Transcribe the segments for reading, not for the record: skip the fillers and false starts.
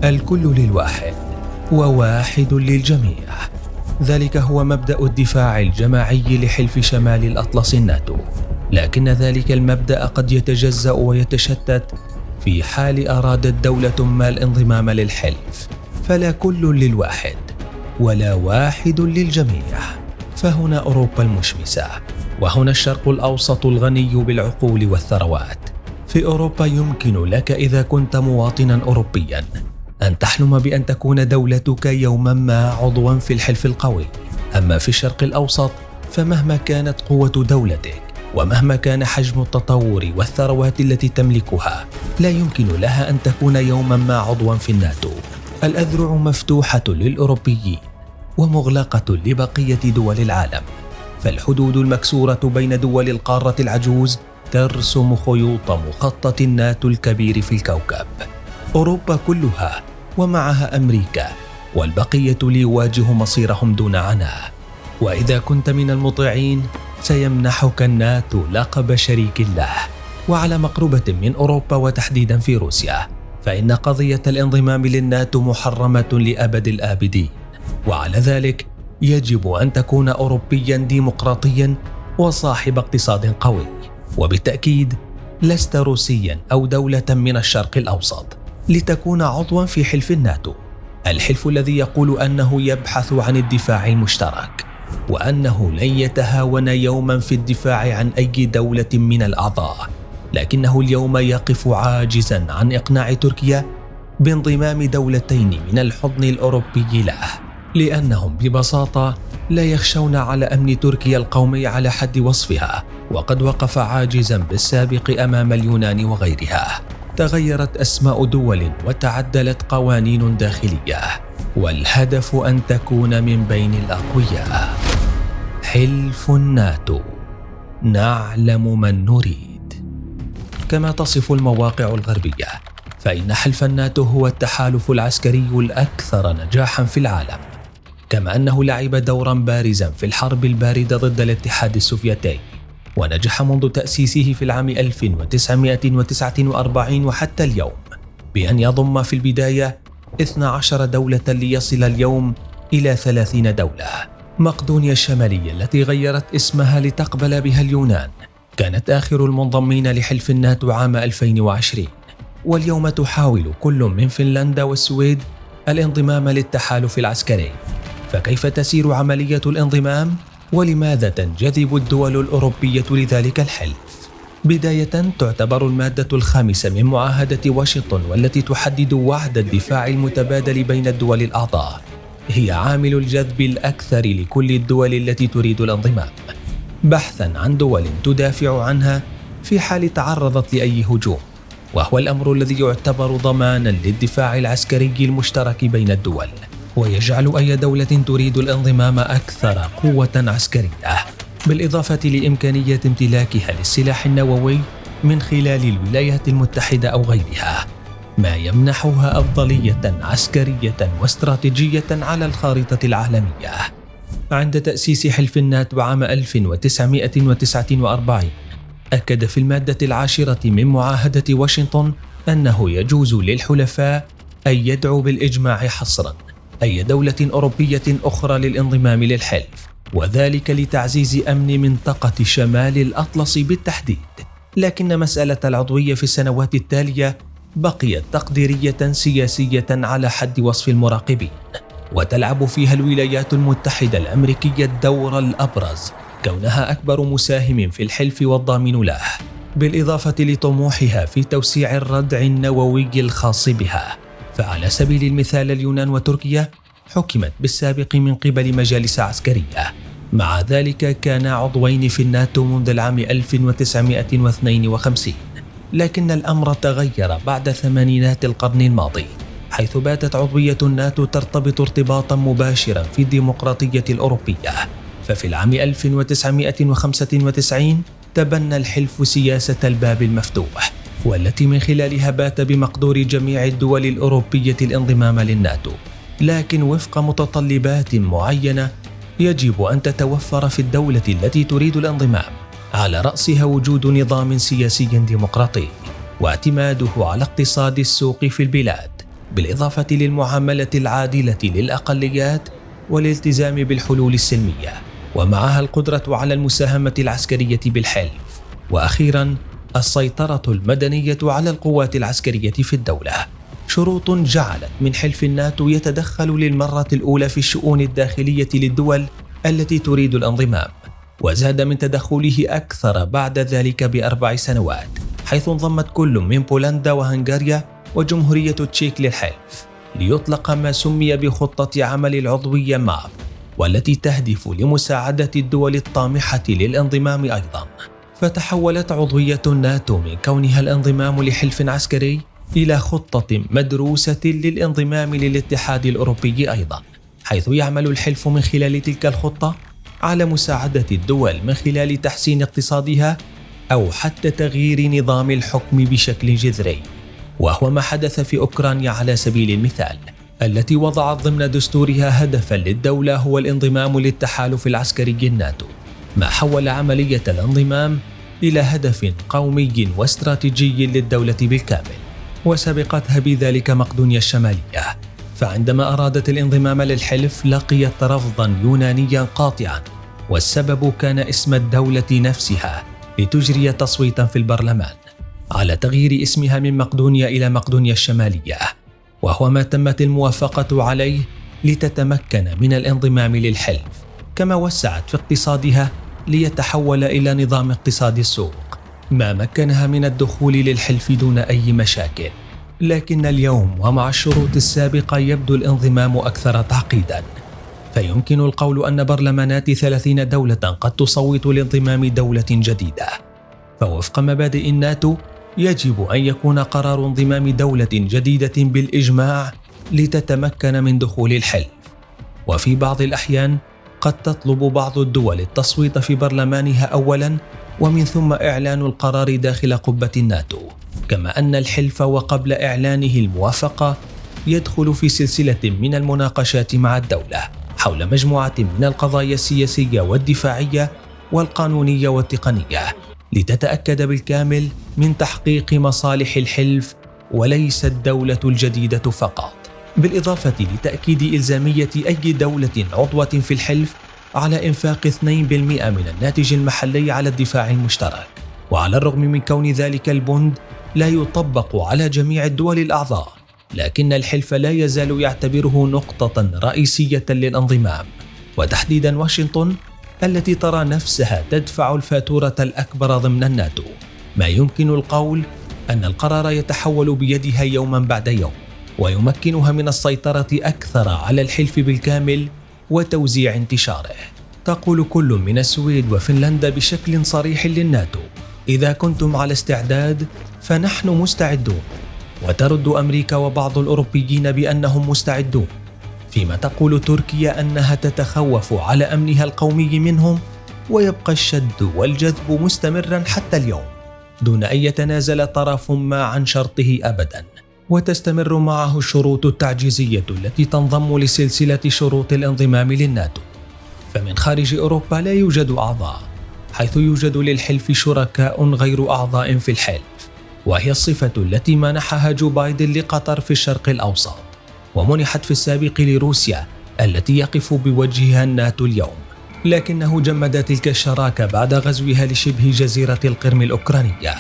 الكل للواحد وواحد للجميع. ذلك هو مبدأ الدفاع الجماعي لحلف شمال الأطلس الناتو، لكن ذلك المبدأ قد يتجزأ ويتشتت في حال أرادت دولة ما الانضمام للحلف، فلا كل للواحد ولا واحد للجميع. فهنا أوروبا المشمسة، وهنا الشرق الأوسط الغني بالعقول والثروات. في أوروبا يمكن لك إذا كنت مواطنا أوروبيا أن تحلم بأن تكون دولتك يوما ما عضوا في الحلف القوي. أما في الشرق الأوسط فمهما كانت قوة دولتك ومهما كان حجم التطور والثروات التي تملكها، لا يمكن لها أن تكون يوما ما عضوا في الناتو. الأذرع مفتوحة للأوروبيين ومغلقة لبقية دول العالم، فالحدود المكسورة بين دول القارة العجوز ترسم خيوط مخطط الناتو الكبير في الكوكب. أوروبا كلها ومعها أمريكا والبقية ليواجهوا مصيرهم دون عناء. وإذا كنت من المطيعين سيمنحك الناتو لقب شريك له. وعلى مقربة من أوروبا وتحديدا في روسيا، فإن قضية الانضمام للناتو محرمة لأبد الآبدين، وعلى ذلك يجب أن تكون أوروبيا ديمقراطيا وصاحب اقتصاد قوي. وبالتأكيد لست روسيا أو دولة من الشرق الأوسط لتكون عضوا في حلف الناتو، الحلف الذي يقول أنه يبحث عن الدفاع المشترك، وأنه لن يتهاون يوما في الدفاع عن أي دولة من الأعضاء، لكنه اليوم يقف عاجزا عن إقناع تركيا بانضمام دولتين من الحضن الأوروبي له، لأنهم ببساطة لا يخشون على أمن تركيا القومي على حد وصفها، وقد وقف عاجزا بالسابق أمام اليونان وغيرها. تغيرت أسماء دول وتعدلت قوانين داخلية، والهدف أن تكون من بين الأقوياء. حلف الناتو، نعلم من نريد. كما تصف المواقع الغربية، فإن حلف الناتو هو التحالف العسكري الأكثر نجاحا في العالم، كما أنه لعب دورا بارزا في الحرب الباردة ضد الاتحاد السوفيتي، ونجح منذ تأسيسه في العام 1949 وحتى اليوم بأن يضم في البداية 12 دولة ليصل اليوم إلى 30 دولة. مقدونيا الشمالية التي غيرت اسمها لتقبل بها اليونان كانت آخر المنضمين لحلف الناتو عام 2020، واليوم تحاول كل من فنلندا والسويد الانضمام للتحالف العسكري. فكيف تسير عملية الانضمام؟ ولماذا تنجذب الدول الأوروبية لذلك الحلف؟ بداية، تعتبر المادة الخامسة من معاهدة واشنطن والتي تحدد وعد الدفاع المتبادل بين الدول الأعضاء هي عامل الجذب الأكثر لكل الدول التي تريد الانضمام، بحثا عن دول تدافع عنها في حال تعرضت لأي هجوم، وهو الأمر الذي يعتبر ضمانا للدفاع العسكري المشترك بين الدول، ويجعل أي دولة تريد الانضمام أكثر قوة عسكرية، بالإضافة لإمكانية امتلاكها للسلاح النووي من خلال الولايات المتحدة أو غيرها، ما يمنحها أفضلية عسكرية واستراتيجية على الخارطة العالمية. عند تأسيس حلف الناتو عام 1949 أكد في المادة 10 من معاهدة واشنطن أنه يجوز للحلفاء أن يدعوا بالإجماع حصرا أي دولة أوروبية أخرى للانضمام للحلف، وذلك لتعزيز أمن منطقة شمال الأطلس بالتحديد. لكن مسألة العضوية في السنوات التالية بقيت تقديرية سياسية على حد وصف المراقبين، وتلعب فيها الولايات المتحدة الأمريكية الدور الأبرز كونها أكبر مساهم في الحلف والضامن له، بالإضافة لطموحها في توسيع الردع النووي الخاص بها. فعلى سبيل المثال اليونان وتركيا حكمت بالسابق من قبل مجالس عسكرية، مع ذلك كانا عضوين في الناتو منذ العام 1952، لكن الأمر تغير بعد ثمانينات القرن الماضي، حيث باتت عضوية الناتو ترتبط ارتباطا مباشرا في الديمقراطية الأوروبية. ففي العام 1995 تبنى الحلف سياسة الباب المفتوح، والتي من خلالها بات بمقدور جميع الدول الأوروبية الانضمام للناتو، لكن وفق متطلبات معينة يجب أن تتوفر في الدولة التي تريد الانضمام، على رأسها وجود نظام سياسي ديمقراطي واعتماده على اقتصاد السوق في البلاد، بالإضافة للمعاملة العادلة للأقليات والالتزام بالحلول السلمية، ومعها القدرة على المساهمة العسكرية بالحلف، وأخيراً السيطرة المدنية على القوات العسكرية في الدولة. شروط جعلت من حلف الناتو يتدخل للمرة الأولى في الشؤون الداخلية للدول التي تريد الانضمام، وزاد من تدخله أكثر بعد ذلك ب4 سنوات، حيث انضمت كل من بولندا وهنغاريا وجمهورية تشيك للحلف، ليطلق ما سمي بخطة عمل العضوية ماب، والتي تهدف لمساعدة الدول الطامحة للانضمام أيضا. فتحولت عضوية الناتو من كونها الانضمام لحلف عسكري إلى خطة مدروسة للانضمام للاتحاد الأوروبي أيضا، حيث يعمل الحلف من خلال تلك الخطة على مساعدة الدول من خلال تحسين اقتصادها أو حتى تغيير نظام الحكم بشكل جذري، وهو ما حدث في أوكرانيا على سبيل المثال، التي وضعت ضمن دستورها هدفا للدولة هو الانضمام للتحالف العسكري الناتو، ما حول عملية الانضمام إلى هدف قومي واستراتيجي للدولة بالكامل. وسبقتها بذلك مقدونيا الشمالية، فعندما أرادت الانضمام للحلف لقيت رفضا يونانيا قاطعا، والسبب كان اسم الدولة نفسها، لتجري تصويتا في البرلمان على تغيير اسمها من مقدونيا إلى مقدونيا الشمالية، وهو ما تمت الموافقة عليه لتتمكن من الانضمام للحلف، كما وسعت في اقتصادها ليتحول إلى نظام اقتصاد السوق، ما مكنها من الدخول للحلف دون أي مشاكل. لكن اليوم ومع الشروط السابقة يبدو الانضمام أكثر تعقيدا، فيمكن القول أن برلمانات 30 دولة قد تصوت لانضمام دولة جديدة. فوفق مبادئ الناتو يجب أن يكون قرار انضمام دولة جديدة بالإجماع لتتمكن من دخول الحلف، وفي بعض الأحيان قد تطلب بعض الدول التصويت في برلمانها أولا، ومن ثم إعلان القرار داخل قبة الناتو، كما أن الحلف وقبل إعلانه الموافقة يدخل في سلسلة من المناقشات مع الدولة حول مجموعة من القضايا السياسية والدفاعية والقانونية والتقنية، لتتأكد بالكامل من تحقيق مصالح الحلف وليس الدولة الجديدة فقط، بالإضافة لتأكيد إلزامية أي دولة عضوة في الحلف على إنفاق 2% من الناتج المحلي على الدفاع المشترك. وعلى الرغم من كون ذلك البند لا يطبق على جميع الدول الأعضاء، لكن الحلف لا يزال يعتبره نقطة رئيسية للانضمام، وتحديدا واشنطن التي ترى نفسها تدفع الفاتورة الأكبر ضمن الناتو، ما يمكن القول أن القرار يتحول بيدها يوما بعد يوم، ويمكنها من السيطرة أكثر على الحلف بالكامل وتوزيع انتشاره. تقول كل من السويد وفنلندا بشكل صريح للناتو: إذا كنتم على استعداد فنحن مستعدون، وترد أمريكا وبعض الأوروبيين بأنهم مستعدون، فيما تقول تركيا أنها تتخوف على أمنها القومي منهم، ويبقى الشد والجذب مستمرا حتى اليوم دون أن يتنازل طرف ما عن شرطه أبدا، وتستمر معه الشروط التعجيزية التي تنضم لسلسلة شروط الانضمام للناتو. فمن خارج أوروبا لا يوجد أعضاء، حيث يوجد للحلف شركاء غير أعضاء في الحلف، وهي الصفة التي منحها جو بايدن لقطر في الشرق الأوسط، ومنحت في السابق لروسيا التي يقف بوجهها الناتو اليوم، لكنه جمد تلك الشراكة بعد غزوها لشبه جزيرة القرم الأوكرانية،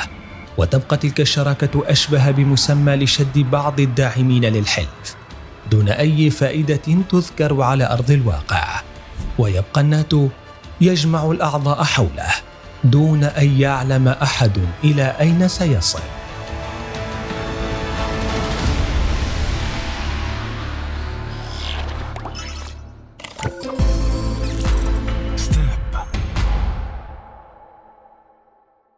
وتبقى تلك الشراكة أشبه بمسمى لشد بعض الداعمين للحلف دون أي فائدة تذكر على أرض الواقع، ويبقى الناتو يجمع الأعضاء حوله دون أن يعلم أحد إلى أين سيصل.